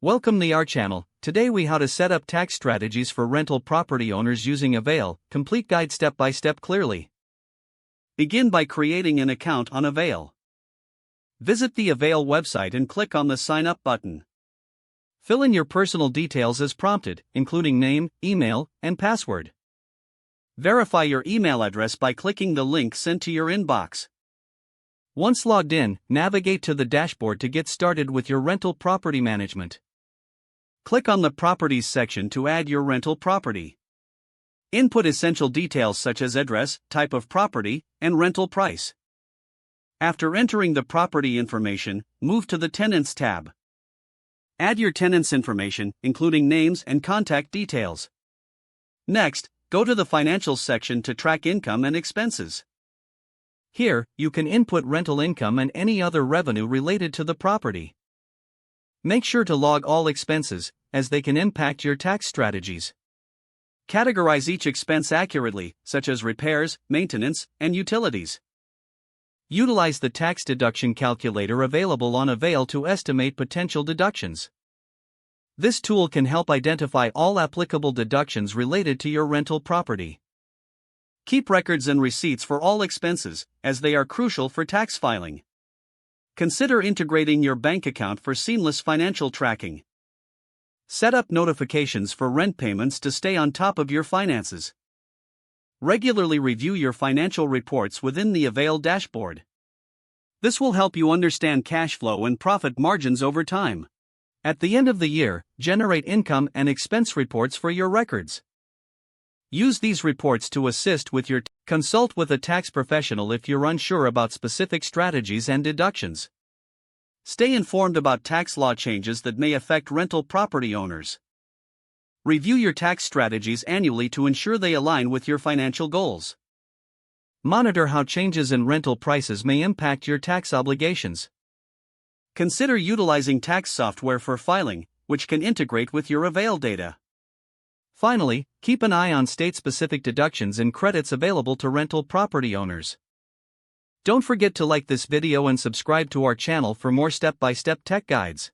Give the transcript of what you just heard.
Welcome to our channel. Today we how to set up tax strategies for rental property owners using Avail. Complete guide step by step clearly. Begin by creating an account on Avail. Visit the Avail website and click on the Sign Up button. Fill in your personal details as prompted, including name, email, and password. Verify your email address by clicking the link sent to your inbox. Once logged in, navigate to the dashboard to get started with your rental property management. Click on the Properties section to add your rental property. Input essential details such as address, type of property, and rental price. After entering the property information, move to the Tenants tab. Add your tenants' information, including names and contact details. Next, go to the Financials section to track income and expenses. Here, you can input rental income and any other revenue related to the property. Make sure to log all expenses, as they can impact your tax strategies. Categorize each expense accurately, such as repairs, maintenance, and utilities. Utilize the tax deduction calculator available on Avail to estimate potential deductions. This tool can help identify all applicable deductions related to your rental property. Keep records and receipts for all expenses, as they are crucial for tax filing. Consider integrating your bank account for seamless financial tracking. Set up notifications for rent payments to stay on top of your finances. Regularly review your financial reports within the Avail dashboard. This will help you understand cash flow and profit margins over time. At the end of the year, generate income and expense reports for your records. Use these reports to assist with your consult with a tax professional if you're unsure about specific strategies and deductions. Stay informed about tax law changes that may affect rental property owners. Review your tax strategies annually to ensure they align with your financial goals. Monitor how changes in rental prices may impact your tax obligations. Consider utilizing tax software for filing, which can integrate with your Avail data. Finally, keep an eye on state-specific deductions and credits available to rental property owners. Don't forget to like this video and subscribe to our channel for more step-by-step tech guides.